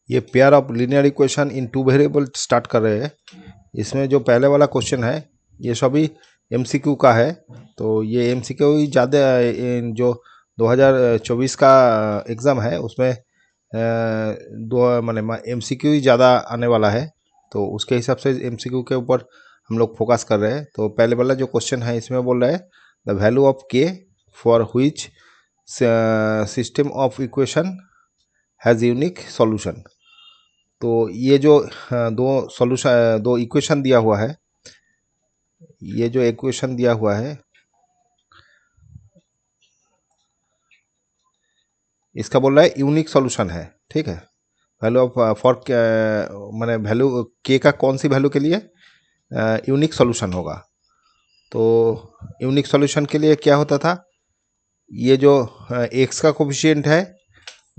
ये pair of linear equation in two variable start कर रहे हैं। इसमें जो पहले वाला क्वेश्चन है ये सभी एमसीक्यू का है। तो ये एमसीक्यू ही ज़्यादा जो 2024 का एग्ज़ाम है उसमें दो माने एमसीक्यू ही ज़्यादा आने वाला है। तो उसके हिसाब से एमसीक्यू के ऊपर हम लोग फोकस कर रहे हैं। तो पहले वाला जो क्वेश्चन है इसमें बोल रहा है द वैल्यू ऑफ के for which system of equation has unique solution. तो ये जो दो इक्वेशन दिया हुआ है, ये जो इक्वेशन दिया हुआ है इसका बोल रहा है यूनिक सॉल्यूशन है। ठीक है, वैल्यू ऑफ फॉर मैंने वैल्यू के का कौन सी वैल्यू के लिए यूनिक सॉल्यूशन होगा। तो यूनिक सॉल्यूशन के लिए क्या होता था, ये जो एक्स का कोफिशिएंट है,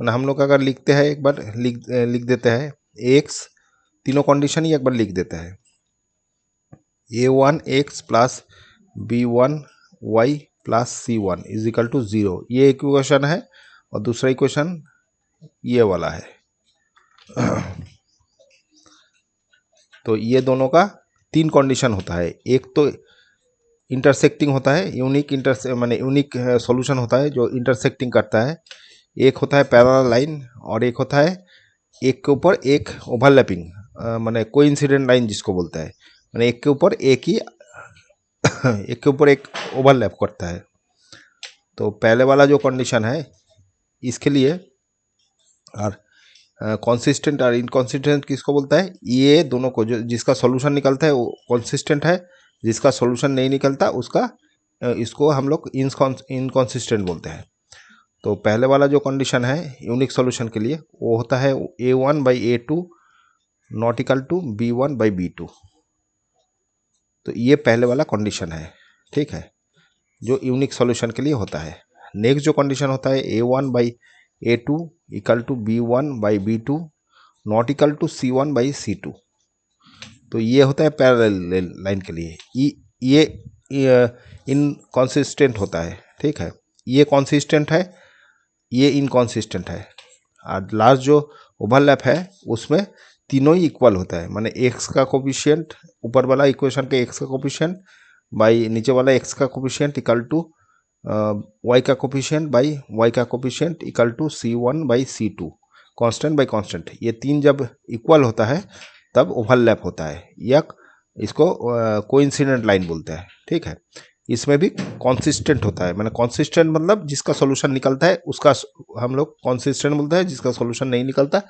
मैंने हम लोग अगर लिखते हैं एक बार लिख देते हैं एक्स, तीनों कंडीशन ही एक बार लिख देते हैं। a1x plus b1y plus c1 is equal to 0, ये इक्वेशन है। और दूसरा इक्वेशन ये वाला है। तो ये दोनों का तीन कंडीशन होता है। एक तो इंटरसेक्टिंग होता है, माने यूनिक सॉल्यूशन होता है जो इंटरसेक्टिंग करता है। एक होता है पैरेलल लाइन और एक होता है एक के ऊपर एक ओवरलैपिंग माने कोइंसिडेंट लाइन जिसको बोलता है, माने एक के ऊपर एक ही एक के ऊपर एक ओवरलैप करता है। तो पहले वाला जो कंडीशन है इसके लिए और कंसिस्टेंट और इनकंसिस्टेंट किसको बोलता है, ये दोनों को जो जिसका सॉल्यूशन निकलता है वो कंसिस्टेंट है, जिसका सॉल्यूशन नहीं निकलता उसका इसको हम लोग इनकंसिस्टेंट बोलते हैं। तो पहले वाला जो कंडीशन है यूनिक सॉल्यूशन के लिए वो होता है a1/a2 not equal to b1/b2। तो ये पहले वाला कंडीशन है, ठीक है, जो यूनिक सॉल्यूशन के लिए होता है। नेक्स्ट जो कंडीशन होता है a1/a2 equal to b1/b2 not equal to c1/c2। तो ये होता है पैरेलल लाइन के लिए। ये इनकंसिस्टेंट होता है, ठीक है, ये कंसिस्टेंट है, ये इनकंसिस्टेंट है। और लास्ट जो ओवरलैप है उसमें तीनों ही इक्वल होता है, माने एक्स का कोफिशिएंट, ऊपर वाला इक्वेशन के एक्स का कोफिशिएंट बाई नीचे वाला एक्स का कोफिशिएंट इक्वल टू वाई का कोफिशिएंट बाई वाई का coefficient equal to c1/c2, constant by constant. ये तीन जब इक्वल होता है तब ओवरलैप होता है, या इसको कोइंसिडेंट लाइन बोलते हैं। ठीक है, इसमें भी कॉन्सिस्टेंट होता है, मैंने कॉन्सिस्टेंट मतलब जिसका सॉल्यूशन निकलता है उसका हम लोग कॉन्सिस्टेंट बोलते हैं, जिसका सॉल्यूशन नहीं निकलता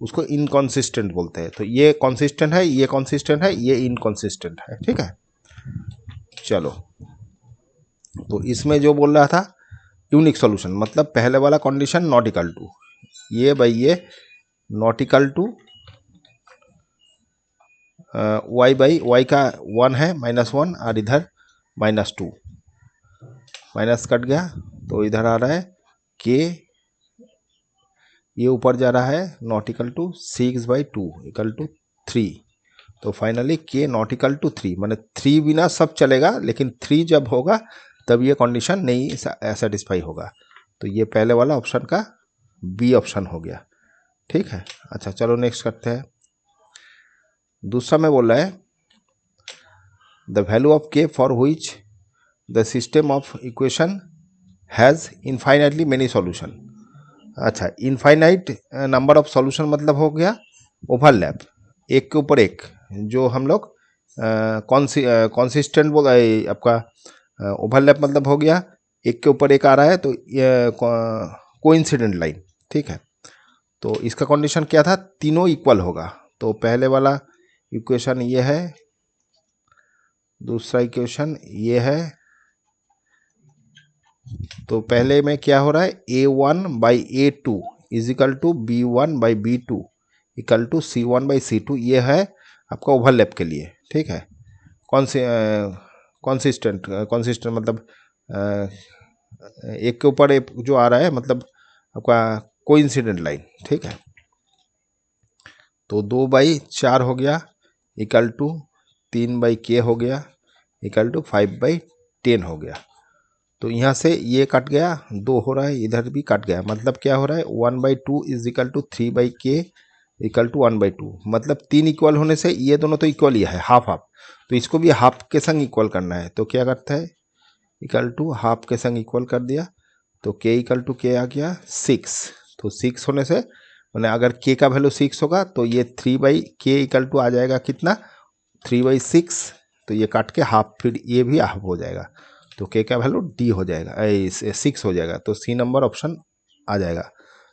उसको इनकॉन्सिस्टेंट बोलते हैं। तो ये कॉन्सिस्टेंट है, ये कॉन्सिस्टेंट है, ये इनकॉन्सिस्टेंट है। ठीक है, चलो, तो इसमें जो बोल रहा था यूनिक सॉल्यूशन मतलब पहले वाला कंडीशन नॉट इक्वल टू ये बाई ये नॉट इक्वल टू y का 1 है -1 और इधर -2, माइनस कट गया तो इधर आ रहा है k, ये ऊपर जा रहा है not equal to 6/2 equal to 3। तो finally k not equal to 3, माने 3 बिना सब चलेगा लेकिन 3 जब होगा तब ये कंडीशन नहीं सेटिस्फाई होगा। तो ये पहले वाला ऑप्शन का बी ऑप्शन हो गया। ठीक है, अच्छा चलो नेक्स्ट करते हैं। दूसरा में बोल रहा है the value of k for which the system of equation has infinitely many solution. अच्छा, इनफाइनाइट नंबर ऑफ सॉल्यूशन मतलब हो गया ओवरलैप, एक के ऊपर एक, जो हम लोग कॉन्सिस्टेंट बोल आपका ओवरलैप मतलब हो गया एक के ऊपर एक आ रहा है तो कोइंसिडेंट लाइन। ठीक है, तो इसका कंडीशन क्या था, तीनों इक्वल होगा। तो पहले वाला इक्वेशन ये है, दूसरा इक्वेशन ये है। तो पहले में क्या हो रहा है a1/a2 is equal to b1/b2 equal to c1/c2, ये है आपका ओवरलैप के लिए। ठीक है, कौन से कॉन्सिस्टेंट मतलब एक के ऊपर एक जो आ रहा है मतलब आपका कोइंसिडेंट लाइन। ठीक है, तो 2/4 हो गया इक्वल टू 3/k हो गया इक्वल टू 5/10 हो गया। तो यहाँ से ये कट गया, 2 हो रहा है, इधर भी कट गया, मतलब क्या हो रहा है 1/2 is equal to 3/k equal to 1/2, मतलब 3 इक्वल होने से ये दोनों तो इक्वल ही है, हाफ हाफ, तो इसको भी हाफ के संग इक्वल करना है। तो क्या करता है, इक्वल टू हाफ के संग इक्वल कर दिया, तो k इक्वल टू के आ गया 6। तो 6 होने से मैंने अगर k का वैल्यू 6 होगा तो ये 3/k इक्वल टू आ जाएगा कितना, 3/6। तो ये काट के हाफ, फिर ये भी हाफ हो जाएगा, तो k का वैल्यू d हो जाएगा, 6 हो जाएगा। तो सी नंबर ऑप्शन आ जाएगा,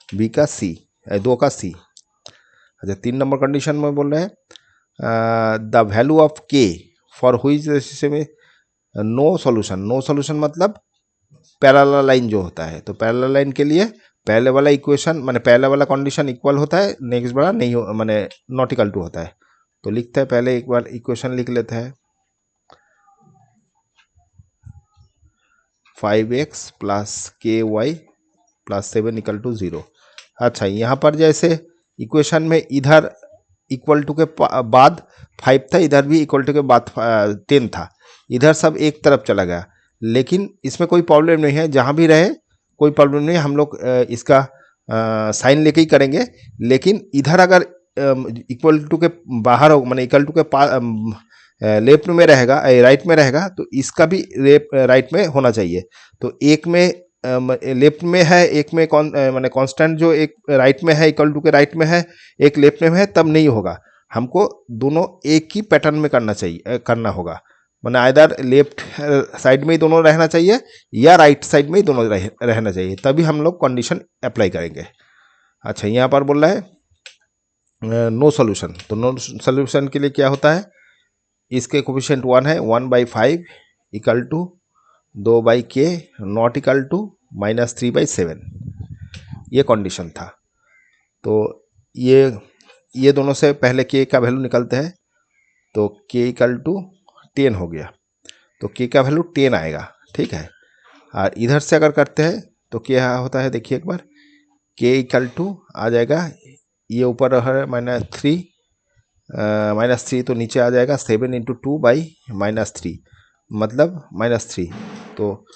बी का सी, 2 का सी। अच्छा 3 नंबर कंडीशन में बोल रहे हैं the value of k for which में नो सॉल्यूशन। नो सॉल्यूशन मतलब पैरेलल लाइन जो होता है, तो पैरेलल लाइन के लिए पहले वाला इक्वेशन माने पहले वाला कंडीशन इक्वल होता है, नेक्स्ट वाला नहीं हो माने नॉट इक्वल टू होता है। तो लिखते हैं, पहले एक बार इक्वेशन लिख लेते हैं, 5x प्लस के वाई प्लस 7 इक्वल टू 0। अच्छा यहाँ पर जैसे इक्वेशन में इधर इक्वल टू के बाद 5 था, इधर भी इक्वल टू के बाद 10 था, इधर सब एक तरफ चला गया, लेकिन इसमें कोई प्रॉब्लम नहीं है, जहाँ भी रहे कोई प्रॉब्लम नहीं है, हम लोग इसका साइन लेके ही करेंगे। लेकिन इधर अगर इक्वल टू के बाहर हो माने इक्वल टू के लेफ्ट में रहेगा, राइट में रहेगा, तो इसका भी राइट में होना चाहिए। तो एक में लेफ्ट में है, एक में माने कांस्टेंट जो एक राइट में है इक्वल टू के राइट में है, एक लेफ्ट में है, तब नहीं होगा। हमको दोनों एक ही पैटर्न में करना चाहिए, करना होगा, माने आइदर लेफ्ट साइड में ही दोनों रहना चाहिए या राइट साइड में ही दोनों रहना चाहिए, तभी हम लोग कंडीशन अप्लाई करेंगे। अच्छा यहाँ पर बोल रहा है नो सॉल्यूशन, तो नो सॉल्यूशन के लिए क्या होता है, इसके कोफिशिएंट 1 है, 1/5 equal to 2/k not equal to -3/7, ये कंडीशन था। तो ये दोनों से पहले k का वैल्यू निकलते हैं, तो k इक्वल टू 10 हो गया, तो k का वैल्यू 10 आएगा, ठीक है। और इधर से अगर करते हैं तो क्या होता है, देखिए एक बार, k इक्वल टू आ जाएगा, ये ऊपर है -3 तो नीचे आ जाएगा 7 × 2/-3, मतलब -3, तो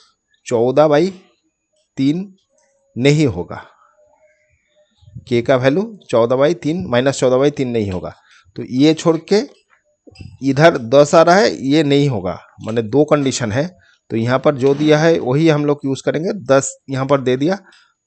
14/3 नहीं होगा, k का वैल्यू 14/3 -14/3 नहीं होगा। तो ये छोड़ के इधर 10 आ रहा है, ये नहीं होगा, माने 2 कंडीशन है, तो यहाँ पर जो दिया है वही हम लोग यूज़ करेंगे। 10 यहाँ पर दे दिया,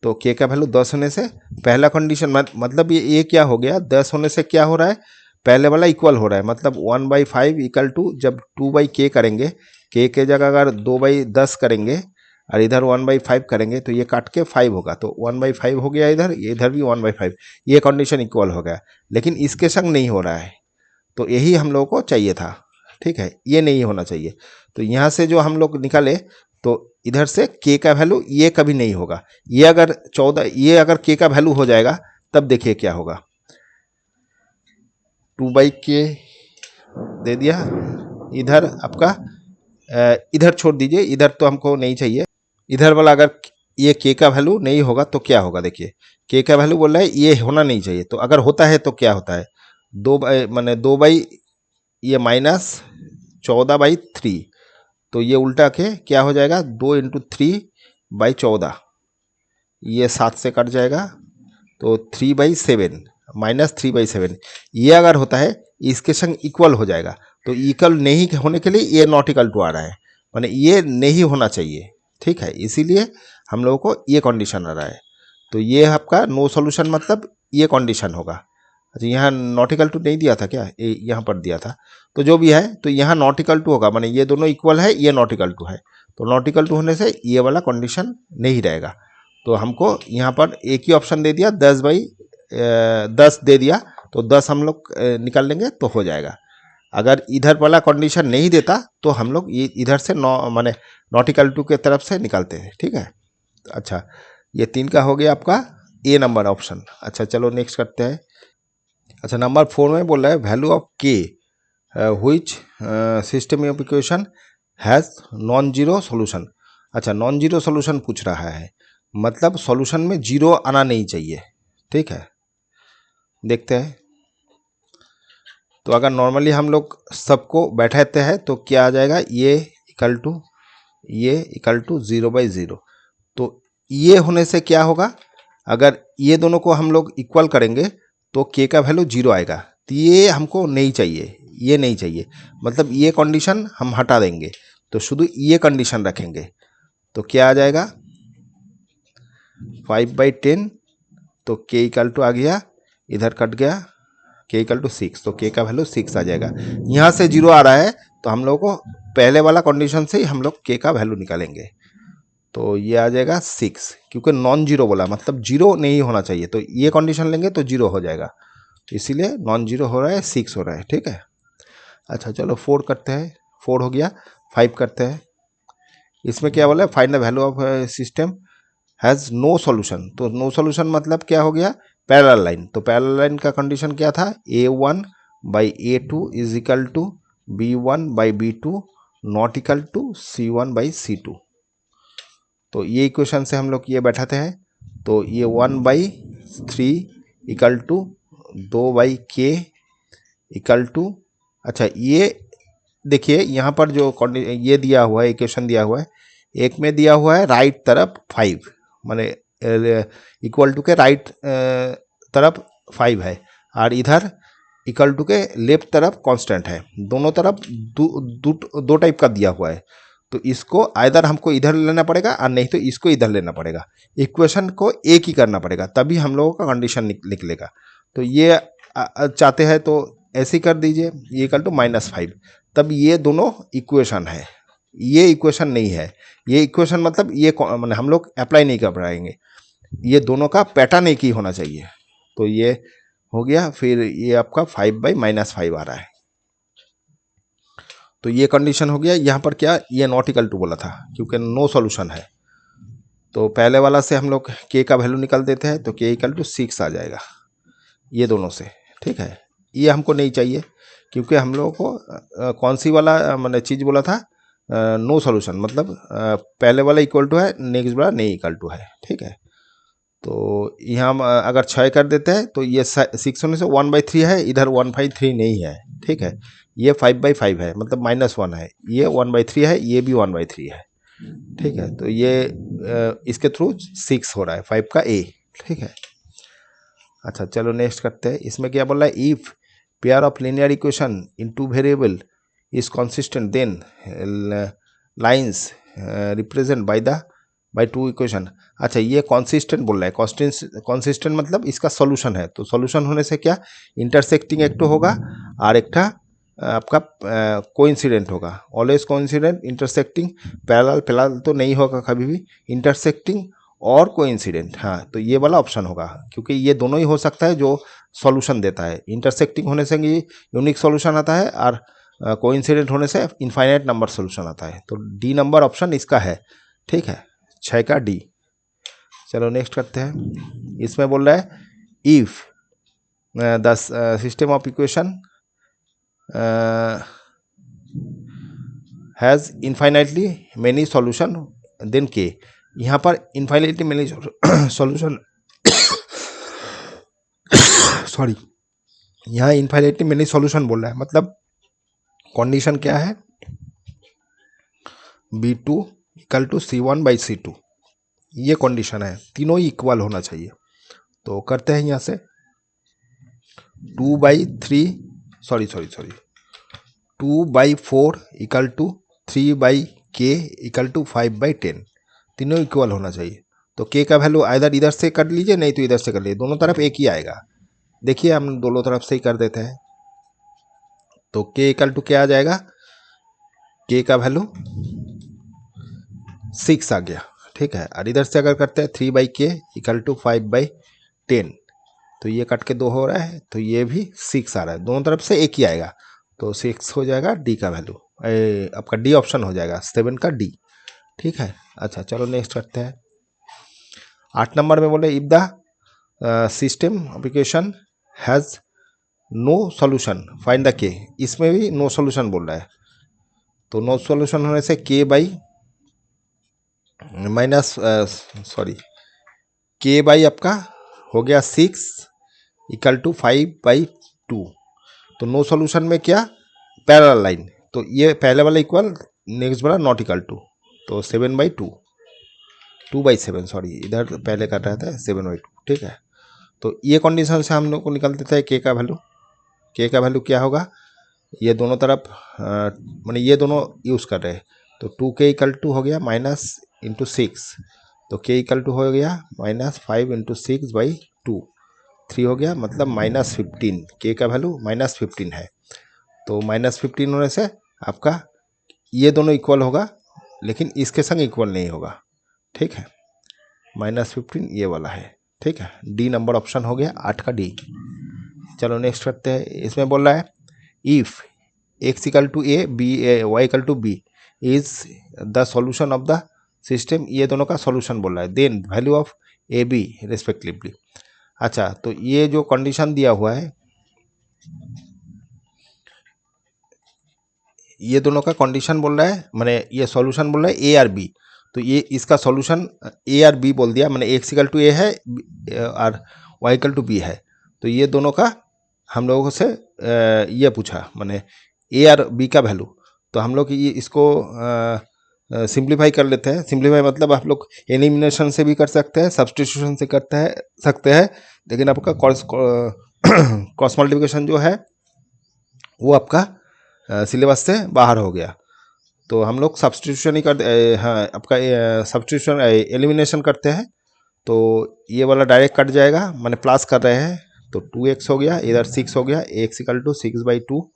तो k का वैल्यू 10 होने से पहला कंडीशन मतलब ये क्या हो गया, 10 होने से क्या हो रहा है, पहले वाला इक्वल हो रहा है, मतलब 1/5 इक्वल टू, जब 2/k करेंगे, k के जगह अगर 2/10 करेंगे और इधर 1/5 करेंगे तो ये काट के 5 होगा, तो 1/5 हो गया, इधर भी 1/5, ये कंडीशन इक्वल हो गया। लेकिन इसके संग नहीं हो रहा है, तो यही हम लोगों को चाहिए था, ठीक है, ये नहीं होना चाहिए। तो यहाँ से जो हम लोग निकाले, तो इधर से k का वैल्यू ये कभी नहीं होगा, ये अगर 14, ये अगर k का वैल्यू हो जाएगा तब देखिए क्या होगा, 2/k दे दिया, इधर आपका इधर छोड़ दीजिए, इधर तो हमको नहीं चाहिए, इधर वाला अगर ये k का वैल्यू नहीं होगा तो क्या होगा, देखिए k का वैल्यू बोल रहा है ये होना नहीं चाहिए, तो अगर होता है तो क्या होता है, 2 माने 2 ये -14/3, तो ये उल्टा के क्या हो जाएगा, 2 × 3/14, ये 7 से कट जाएगा, तो 3/7 -3/7, ये अगर होता है इसके संग इक्वल हो जाएगा, तो इक्वल नहीं होने के लिए ये नॉट इक्वल टू आ रहा है, माने ये नहीं होना चाहिए, ठीक है, इसीलिए हम लोगों को ये कंडीशन आ रहा है। तो ये आपका नो सॉल्यूशन मतलब ये कंडीशन होगा। अच्छा यहाँ नॉट इक्वल टू नहीं दिया था क्या, यहाँ पर दिया था, तो जो भी है, तो यहाँ नॉट इक्वल टू होगा, माने ये दोनों इक्वल है, ये नॉट इक्वल टू है, तो नॉट इक्वल टू होने से ये वाला कंडीशन नहीं रहेगा। तो हमको यहाँ पर एक ही ऑप्शन दे दिया, 10/10 दे दिया, तो 10 हम लोग निकाल लेंगे तो हो जाएगा। अगर इधर वाला कंडीशन नहीं देता तो हम लोग ये इधर से माने नॉट इक्वल टू के तरफ से निकालते हैं, ठीक है। अच्छा ये 3 का हो गया आपका ए नंबर ऑप्शन। अच्छा चलो नेक्स्ट करते हैं। अच्छा नंबर 4 में बोल रहा है वैल्यू ऑफ के which system of equation has non zero solution. अच्छा नॉन जीरो सॉल्यूशन पूछ रहा है, मतलब सॉल्यूशन में जीरो आना नहीं चाहिए, ठीक है। देखते हैं, तो अगर नॉर्मली हम लोग सबको बैठाते हैं तो क्या आ जाएगा, ये इक्वल टू 0/0। तो ये होने से क्या होगा, अगर ये दोनों को हम लोग इक्वल करेंगे तो के का वैल्यू 0 आएगा। तो ये हमको नहीं चाहिए, ये नहीं चाहिए, मतलब ये कंडीशन हम हटा देंगे, तो शुद्ध ये कंडीशन रखेंगे। तो क्या आ जाएगा 5/10, तो के इक्वल टू आ गया, इधर कट गया, के इक्वल टू 6, तो के का वैल्यू 6 आ जाएगा। यहाँ से 0 आ रहा है तो हम लोग को पहले वाला कंडीशन से ही हम लोग के का वैल्यू निकालेंगे। तो ये आ जाएगा 6, क्योंकि नॉन जीरो बोला, मतलब जीरो नहीं होना चाहिए, तो ये कंडीशन लेंगे तो जीरो हो जाएगा, इसीलिए नॉन जीरो हो रहा है, 6 हो रहा है। ठीक है, अच्छा चलो 4 करते हैं, 4 हो गया। 5 करते हैं, इसमें क्या बोला है, find the value of system has no solution. तो नो सॉल्यूशन मतलब क्या हो गया, पैरेलल लाइन। तो पैरेलल लाइन का कंडीशन क्या था, A1/A2 is equal to B1/B2 not equal to C1/C2। तो ये इक्वेशन से हम लोग ये बैठाते हैं, तो ये 1/3 equal to 2/K equal to, अच्छा ये देखिए यहाँ पर जो ये दिया हुआ है, इक्वेशन दिया हुआ है, एक में दिया हुआ है राइट तरफ 5, माने इक्वल टू के राइट तरफ 5 है, और इधर इक्वल टू के लेफ्ट तरफ कांस्टेंट है। दोनों तरफ दो टाइप का दिया हुआ है, तो इसको आइदर हमको इधर लेना पड़ेगा और नहीं तो इसको इधर लेना पड़ेगा। इक्वेशन को एक ही करना पड़ेगा, तभी हम लोगों का कंडीशन निकलेगा। तो ये चाहते हैं तो ऐसे ही कर दीजिए, ये इक्वल टू -5, तब ये दोनों इक्वेशन है, ये इक्वेशन नहीं है। ये इक्वेशन मतलब ये मैंने हम लोग अप्लाई नहीं कर पाएंगे, ये दोनों का पैटर्न एक ही होना चाहिए। तो ये हो गया, फिर ये आपका 5/-5 आ रहा है, तो ये कंडीशन हो गया। यहाँ पर क्या, ये नॉट इक्वल टू बोला था क्योंकि नो सॉल्यूशन है, तो पहले वाला से हम लोग के का वैल्यू निकाल देते हैं, तो के इक्वल टू 6 आ जाएगा ये दोनों से। ठीक है, ये हमको नहीं चाहिए क्योंकि हम लोगों को कौन सी वाला मैंने चीज़ बोला था, नो सॉल्यूशन, मतलब पहले वाला इक्वल टू है, नेक्स्ट वाला नहीं इक्वल टू है। ठीक है, तो यहाँ हम अगर 6 कर देते हैं तो ये 6 होने से 1/3 है, इधर 1/3 नहीं है। ठीक है, ये 5/5 है, मतलब -1 है, ये 1/3 है, ये भी 1/3 है। ठीक है, तो ये इसके थ्रू 6 हो रहा है, 5 का A। ठीक है, अच्छा चलो नेक्स्ट करते हैं। इसमें क्या बोल रहा है, if pair of linear equation in two variable is consistent then lines represent by two equation. अच्छा ये कॉन्सिस्टेंट बोल रहा है, कॉन्सिस्टेंट मतलब इसका सॉल्यूशन है, तो सॉल्यूशन होने से क्या, इंटरसेक्टिंग एक तो होगा और एक आपका कोइंसिडेंट होगा। ऑलवेज कोइंसिडेंट, इंटरसेक्टिंग, पैरेलल तो नहीं होगा कभी भी, इंटरसेक्टिंग और कोइंसिडेंट, हाँ तो ये वाला ऑप्शन होगा, क्योंकि ये दोनों ही हो सकता है जो सॉल्यूशन देता है। इंटरसेक्टिंग होने से ये यूनिक सॉल्यूशन आता है और कोइंसिडेंट होने से इनफाइनाइट नंबर सॉल्यूशन आता है। तो डी नंबर ऑप्शन इसका है। ठीक है, 6 का डी। चलो नेक्स्ट करते हैं। इसमें बोल रहा है if the system of equation has infinitely many solution then k. यहाँ पर इनफाइनाइटली मैनी सॉल्यूशन सॉरी, यहाँ इनफाइनाइटली मैनी सॉल्यूशन बोल रहा है, मतलब कंडीशन क्या है, B2 इक्वल टू C1/C2, ये कंडीशन है, तीनों ही इक्वल होना चाहिए। तो करते हैं यहाँ से 2/3 2/4 equal to 3/K equal to 5/10, तीनों इक्वल होना चाहिए। तो K का वैल्यू आइदर इधर से कर लीजिए, नहीं तो इधर से कर लीजिए, दोनों तरफ एक ही आएगा। देखिए हम दोनों तरफ से ही कर देते हैं, तो K इक्वल टू क्या आ जाएगा, K का वैल्यू 6 आ गया। ठीक है, और इधर से अगर करते हैं 3/K इक्वल टू 5/10, तो ये कट के 2 हो रहा है, तो ये भी 6 आ रहा है, दोनों तरफ से एक ही आएगा, तो 6 हो जाएगा डी का वैल्यू, आपका डी ऑप्शन हो जाएगा, 7 का डी। ठीक है, अच्छा चलो नेक्स्ट करते हैं। 8 नंबर में बोले if the system application has no solution find the k. इसमें भी नो सॉल्यूशन बोल रहा है, तो नो सॉल्यूशन होने से के बाई आपका हो गया 6 इक्वल टू 5/2। तो नो सॉल्यूशन में क्या, पैरेलल लाइन, तो ये पहले वाला इक्वल, नेक्स्ट वाला नॉट इक्वल टू, तो 7/2 2/7, सॉरी इधर पहले कर रहा था 7/2। ठीक है, तो ये कंडीशन से हम लोग को निकाल देता है के का वैल्यू। के का वैल्यू क्या होगा, ये दोनों तरफ माने ये दोनों यूज़ कर रहे हैं, तो 2k इक्वल टू हो गया माइनस इंटू 6, तो k इक्वल टू हो गया -5 इंटू 6/2, 3 हो गया, मतलब -15। के का वैल्यू -15 है, तो -15 होने से आपका ये दोनों इक्वल होगा, लेकिन इसके संग इक्वल नहीं होगा, ठीक है। -15 ये वाला है, ठीक है। डी नंबर ऑप्शन हो गया 8 का डी। चलो नेक्स्ट करते हैं। इसमें बोल रहा है if x equal to a b y equal to b is the solution of the system, ये दोनों का सॉल्यूशन बोल रहा है, then value of a b respectively. अच्छा, तो ये जो कंडीशन दिया हुआ है, ये दोनों का कंडीशन बोल रहा है, मैंने ये सॉल्यूशन बोल रहा है ए आर बी, तो ये इसका सॉल्यूशन ए आर बी बोल दिया, मैंने एक्स इक्वल टू ए है और वाई इक्वल टू बी है, तो ये दोनों का हम लोगों से ये पूछा, मैंने ए आर बी का वैल्यू, तो हम लोग ये इसको सिंप्लीफाई कर लेते हैं। सिंप्लीफाई मतलब आप लोग एलिमिनेशन से भी कर सकते हैं, सब्स्टिट्यूशन से सकते हैं, लेकिन आपका क्रॉस मल्टीप्लिकेशन जो है वो आपका सिलेबस से बाहर हो गया, तो हम लोग सब्स्टिट्यूशन ही हाँ आपका सब्स्टिट्यूशन एलिमिनेशन करते हैं, तो ये वाला डायरेक्ट कट जाएगा, मैंने प्लस कर रहे हैं, तो 2x हो गया, इधर 6 हो गया, x equal to 6/2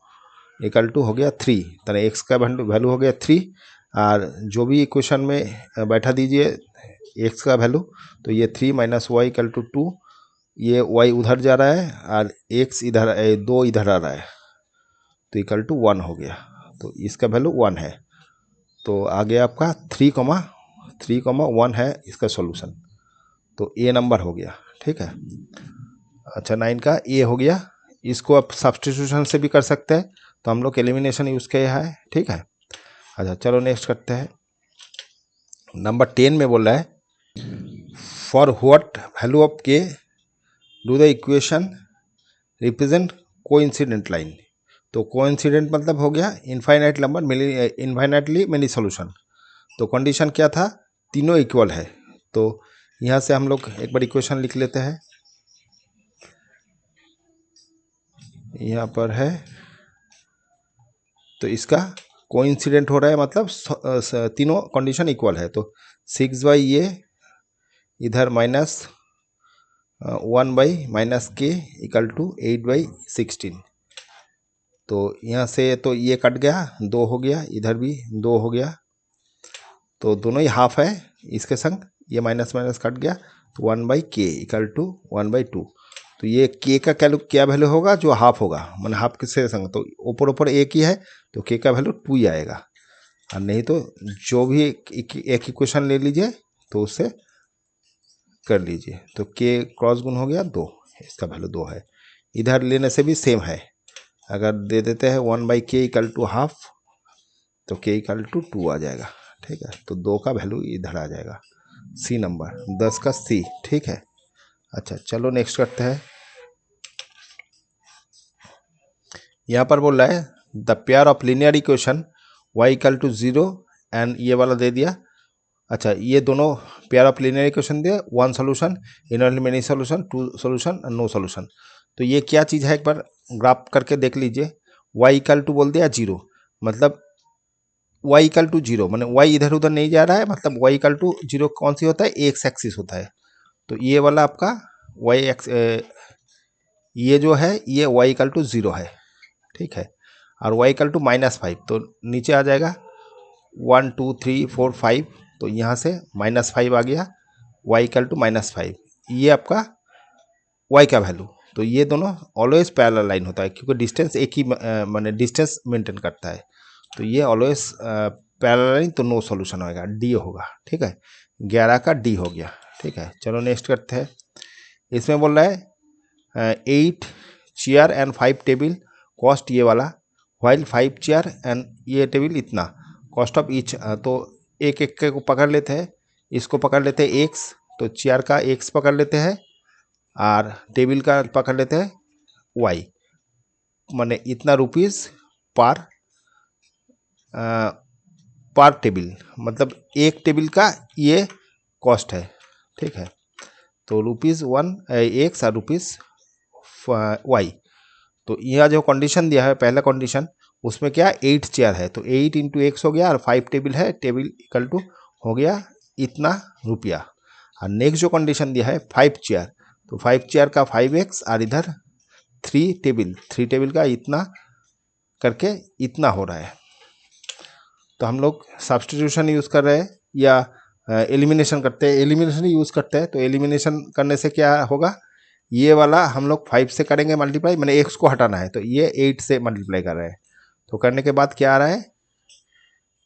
equal to हो गया 3, तो x का वैल्यू हो गया 3, और जो भी इक्वेशन में बैठा दीजिए x का वैल्यू, तो ये 3 माइनस वाई इक्वल टू 2, ये y उधर जा रहा है और x इधर 2 इधर आ रहा है, तो इक्वल टू 1 हो गया, तो इसका वैल्यू 1 है, तो आगे आपका 3,1 है इसका सॉल्यूशन, तो ए नंबर हो गया, ठीक है। अच्छा 9 का ए हो गया, इसको आप सब्स्टिट्यूशन से भी कर सकते हैं, तो हम लोग एलिमिनेशन यूज़ किया है, ठीक है। अच्छा चलो नेक्स्ट करते हैं। नंबर 10 में बोल रहा है फॉर व्हाट वैल्यू ऑफ के do the equation represent coincident line, तो कोइंसिडेंट मतलब हो गया infinite number infinitely many solution, तो कंडीशन क्या था, तीनों इक्वल है, तो यहाँ से हम लोग एक बार इक्वेशन लिख लेते हैं, यहाँ पर है, तो इसका कोइंसिडेंट हो रहा है, मतलब तीनों कंडीशन इक्वल है, तो 6 ये इधर -1/-k इक्वल टू 8/16, तो यहाँ से तो ये कट गया, 2 हो गया, इधर भी 2 हो गया, तो दोनों ही हाफ है, इसके संग ये माइनस माइनस कट गया, तो 1/k इक्वल टू 1/2, तो ये k का क्या वैल्यू होगा, जो हाफ होगा, मैंने हाफ किससे संग, तो ऊपर ऊपर एक ही है, तो k का वैल्यू 2 ही आएगा, और नहीं तो जो भी एक इक्वेशन ले लीजिए तो उससे कर लीजिए, तो k क्रॉस गुण हो गया 2, इसका वैल्यू 2 है, इधर लेने से भी सेम है, अगर दे देते हैं 1/k इक्वल टू हाफ, तो k इक्वल टू 2 आ जाएगा, ठीक है, तो 2 का वैल्यू इधर आ जाएगा, सी नंबर 10 का सी, ठीक है। अच्छा चलो नेक्स्ट करते हैं। यहाँ पर बोल रहा है the pair of linear equation y equal to 0 and ये वाला दे दिया। अच्छा ये दोनों पेयर ऑफ लीनियर इक्वेशन दिया, 1 सोल्यूशन, इनरली many solution, 2 solution, no solution, तो ये क्या चीज़ है एक बार ग्राफ करके देख लीजिए। y इक्वल टू बोल दिया 0, मतलब y इक्वल टू 0 मैंने y इधर उधर नहीं जा रहा है, मतलब y इक्वल टू 0 कौन सी होता है, एक्स एक्सिस होता है, तो ये वाला आपका y एक्स ये जो है ये y इक्वल टू 0 है, ठीक है, और y इक्वल टू -5, तो नीचे आ जाएगा 1 2 3 4 5, तो यहाँ से -5 आ गया, y इक्वल टू -5, ये आपका y का वैल्यू, तो ये दोनों ऑलवेज पैरेलल लाइन होता है, क्योंकि डिस्टेंस एक ही माने डिस्टेंस मेंटेन करता है, तो ये ऑलवेज पैरेलल लाइन, तो नो सॉल्यूशन होगा, डी होगा, ठीक है, 11 का डी हो गया, ठीक है। चलो नेक्स्ट करते हैं। इसमें बोल रहा है 8 चेयर एंड 5 टेबल कॉस्ट ये वाला, वाइल 5 चेयर एंड ये टेबल इतना कॉस्ट ऑफ ईच, तो एक एक को पकड़ लेते हैं, इसको पकड़ लेते हैं एक्स, तो चेयर का एक्स पकड़ लेते हैं और टेबल का पकड़ लेते हैं वाई, माने इतना रुपीज़ पर टेबल, मतलब एक टेबल का ये कॉस्ट है, ठीक है, तो ₹1 और ₹Y। तो यह जो कंडीशन दिया है पहला कंडीशन, उसमें क्या 8 चेयर है, तो 8 इंटू एक्स हो गया, और 5 टेबल है, टेबल इक्वल टू हो गया इतना रुपया। और नेक्स्ट जो कंडीशन दिया है 5 चेयर, तो 5 चेयर का 5x, और इधर 3 टेबल का इतना करके इतना हो रहा है। तो हम लोग सब्स्टिट्यूशन यूज़ कर रहे हैं या एलिमिनेशन करते हैं, एलिमिनेशन यूज़ करते हैं। तो एलिमिनेशन करने से क्या होगा, ये वाला हम लोग 5 से करेंगे मल्टीप्लाई, मैंने x को हटाना है, तो ये 8 से मल्टीप्लाई कर रहे हैं। तो करने के बाद क्या आ रहा है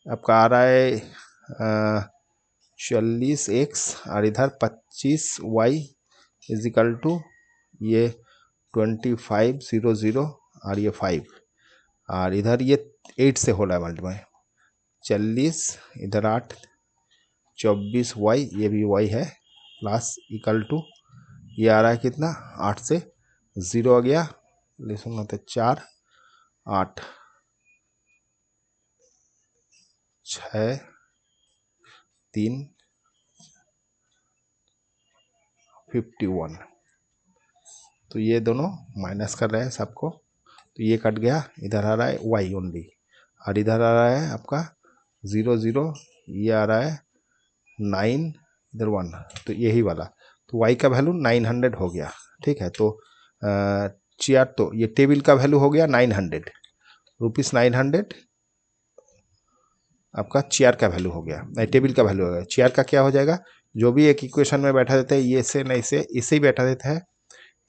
आपका, आ रहा है 40x, और इधर 25y इज इक्वल टू ये 2500 और ये 5, और इधर ये 8 से हो रहा है मल्टीप्लाई, 40 इधर 8, 24y ये भी y है, प्लस इक्वल टू ये आ रहा है कितना 8 से 0 आ गया, लिखूंगा तो 4 8 6 3 51। तो ये दोनों माइनस कर रहे हैं सबको, तो ये कट गया, इधर आ रहा है y ओनली, और इधर आ रहा है आपका 0 0, ये आ रहा है 9, इधर 1, तो यही वाला, तो y का वैल्यू 900 हो गया। ठीक है, तो चेयर, तो ये टेबल का वैल्यू हो गया 900 रुपीज़, 900 आपका चेयर का वैल्यू हो गया, नहीं टेबल का वैल्यू हो गया। चेयर का क्या हो जाएगा, जो भी एक इक्वेशन में बैठा देता है, ये से नहीं से इसे ही बैठा देता है,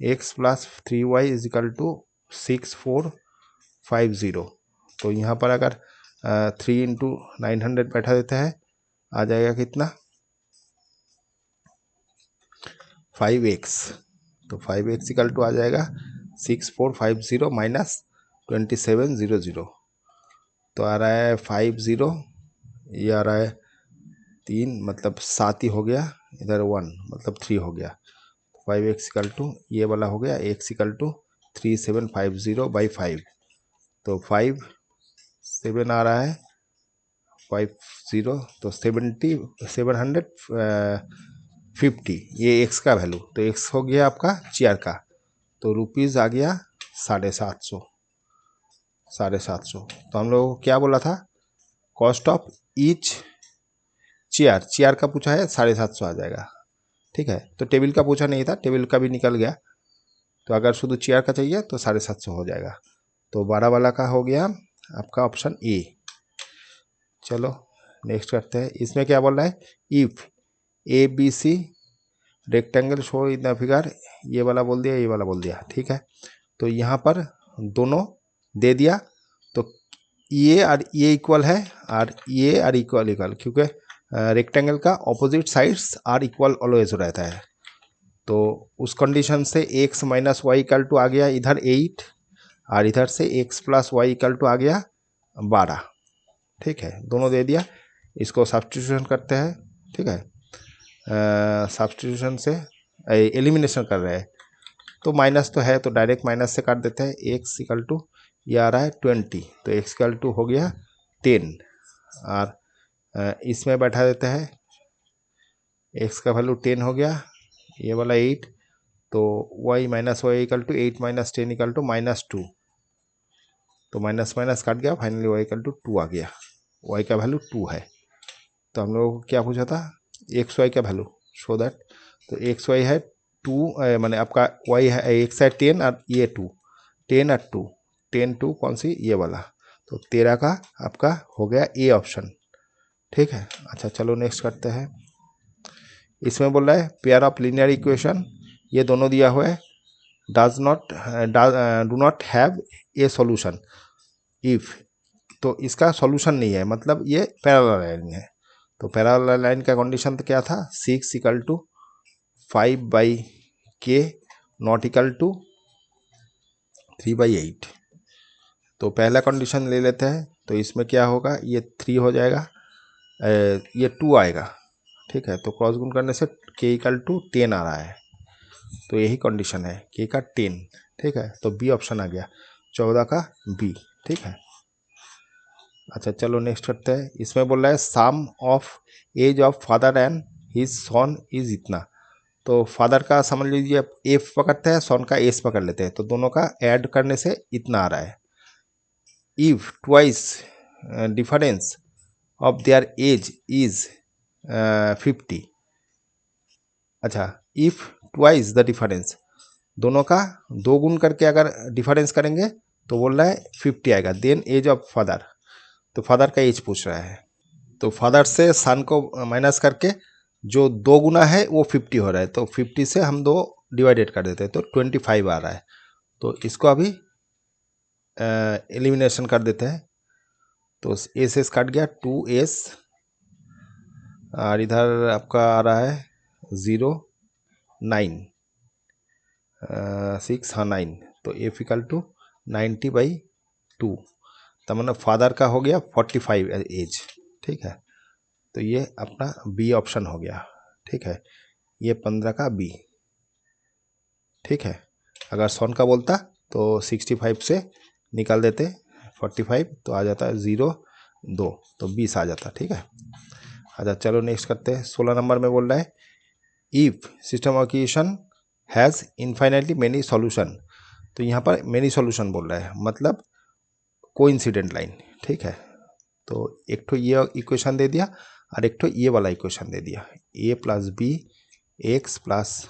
x plus 3y is equal to 6450। तो यहाँ पर अगर 3 इंटू 900 बैठा देता है, आ जाएगा कितना 5x, तो 5x इक्वल टू आ जाएगा 6450 माइनस 2700, तो आ रहा है 50, ये आ रहा है 3, मतलब 7 ही हो गया, इधर 1 मतलब 3 हो गया, 5x इक्वल टू ये वाला हो गया x इक्वल टू 3750/5, तो 5 7 आ रहा है 50, तो 750, ये x का वैल्यू, तो x हो गया आपका चेयर का, तो रुपीज़ आ गया 750। तो हम लोग क्या बोला था, कॉस्ट ऑफ ईच चेयर का पूछा है 750 आ जाएगा। ठीक है, तो टेबल का पूछा नहीं था, टेबल का भी निकल गया, तो अगर शुद्ध चेयर का चाहिए तो 750 हो जाएगा। तो 12 वाला का हो गया आपका ऑप्शन ए। चलो नेक्स्ट करते हैं, इसमें क्या बोल रहा है, if ABC rectangle show in the figure, ये वाला बोल दिया, ये वाला बोल दिया। ठीक है, तो यहाँ पर दोनों दे दिया, तो ये और ये इक्वल है, और ये और इक्वल, क्योंकि रेक्टेंगल का opposite sides are equal always रहता है। तो उस कंडीशन से x minus y equal to आ गया इधर 8, और इधर से x plus y equal to आ गया 12। ठीक है, दोनों दे दिया, इसको सब्स्टिट्यूशन करते हैं। ठीक है, सब्स्टिट्यूशन से एलिमिनेशन कर रहे हैं, तो माइनस तो है, तो डायरेक्ट माइनस से काट देते हैं, x इक्वल टू ये आ रहा है 20, तो x इक्वल टू हो गया 10, और इसमें बैठा देते हैं, x का वैल्यू 10 हो गया, ये वाला 8, तो y minus y equal to 8 minus 10 equal to -2, तो माइनस माइनस काट गया, फाइनली y इक्वल टू 2 आ गया, y का वैल्यू 2 है। तो हम लोगों को क्या पूछा था, एक्स वाई का वैल्यू, शो दैट, तो एक्स वाई है 2, मैंने आपका y है x है 10 और ये 2, 10 और 2, 10 2 कौन सी, ये वाला, तो 13 का आपका हो गया ए ऑप्शन। ठीक है, अच्छा चलो नेक्स्ट करते हैं। इसमें बोल रहा है पेयर ऑफ लीनियर इक्वेशन, ये दोनों दिया हुआ है, do not have a solution if, तो इसका सॉल्यूशन नहीं है, मतलब ये पैरेलल लाइन है। तो पैरेलल लाइन का कंडीशन तो क्या था, 6 equal to 5/k not equal to 3/8। तो पहला कंडीशन ले लेते हैं, तो इसमें क्या होगा, ये 3 हो जाएगा, ये 2 आएगा। ठीक है, तो क्रॉस गुण करने से k इक्वल टू 10 आ रहा है, तो यही कंडीशन है k का 10। ठीक है, तो बी ऑप्शन आ गया, 14 का बी। ठीक है, अच्छा चलो नेक्स्ट करते हैं। इसमें बोल रहा है sum of age of father and his son is इतना, तो फादर का समझ लीजिए एफ पकड़ते हैं, सन का एस पकड़ लेते हैं, तो दोनों का ऐड करने से इतना आ रहा है। If twice difference of their age is 50। अच्छा, इफ ट्वाइस द डिफरेंस, दोनों का दो गुण करके अगर डिफरेंस करेंगे तो बोल रहा है 50 आएगा। देन एज ऑफ फादर, तो फादर का एज पूछ रहा है, तो फादर से सन को माइनस करके जो दो गुना है वो 50 हो रहा है, तो 50 से हम दो डिवाइडेड कर देते हैं तो 25 आ रहा है। तो इसको अभी एलिमिनेशन कर देते हैं, तो एस एस काट गया, 2s, और इधर आपका आ रहा है 0 9 6, हाँ 9, तो एफ इक्वल टू 90/2, तो मतलब फादर का हो गया 45 एज। ठीक है, तो ये अपना बी ऑप्शन हो गया। ठीक है, ये 15 का बी। ठीक है, अगर सन का बोलता तो 65 से निकाल देते 45, तो आ जाता है 0 2, तो 20 आ जाता। ठीक है, अच्छा चलो नेक्स्ट करते हैं। 16 नंबर में बोल रहा है if system of equation has infinitely many solution, तो यहाँ पर मेनी सॉल्यूशन बोल रहा है, मतलब कोइंसिडेंट लाइन। ठीक है, तो एक तो ये इक्वेशन दे दिया और एक तो ये वाला इक्वेशन दे दिया, a plus b x plus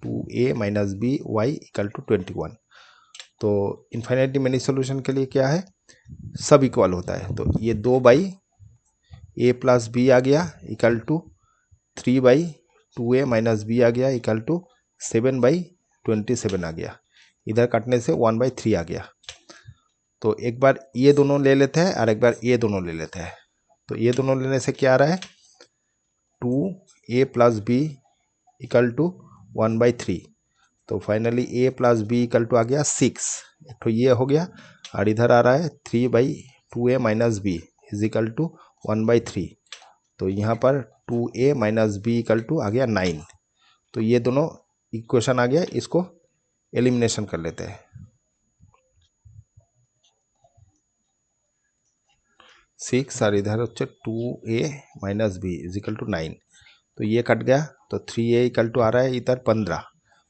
2a minus b y equal to 21। तो इनफाइनाइटली मेनी सॉल्यूशन के लिए क्या है, सब इक्वल होता है, तो ये 2/a प्लस बी आ गया equal to 3/2a minus b आ गया इक्वल टू 7/27 आ गया। इधर काटने से 1/3 आ गया। तो एक बार ये दोनों ले लेते हैं और एक बार ये दोनों ले लेते हैं, तो ये दोनों लेने से क्या आ रहा है, 2a plus b equal to 1/3, तो finally a plus b equal to आ गया 6, एक तो ये हो गया, और इधर आ रहा है 3/2a minus b is equal to 1/3, तो यहाँ पर 2a minus b equal to आ गया 9। तो ये दोनों इक्वेशन आ गया, इसको एलिमिनेशन कर लेते हैं। 6 और इधर होच्छे 2a minus b is equal to 9, तो ये कट गया, तो 3a इक्वल टू आ रहा है इधर 15,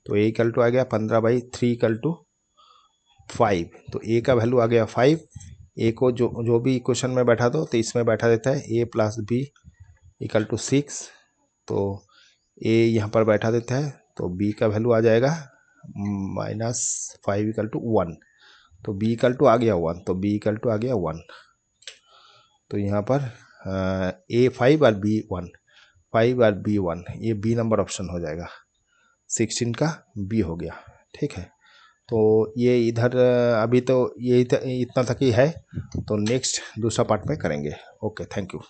तो a इक्वल टू आ गया 15/3 इक्वल टू 5, तो a का वैल्यू आ गया 5। a को जो भी इक्वेशन में बैठा दो तो इसमें बैठा देता है a plus b equal to 6, तो a यहाँ पर बैठा देता है, तो b का वैल्यू आ जाएगा -5 इक्वल टू 1, तो b इक्वल टू आ गया 1, तो b इक्वल टू आ गया 1, तो यहाँ पर a 5 और b 1, 5 और b 1, ये b नंबर ऑप्शन हो जाएगा, 16 का b हो गया। ठीक है, तो ये इधर अभी तो ये इतना तक ही है, तो नेक्स्ट दूसरा पार्ट में करेंगे। Okay, thank you.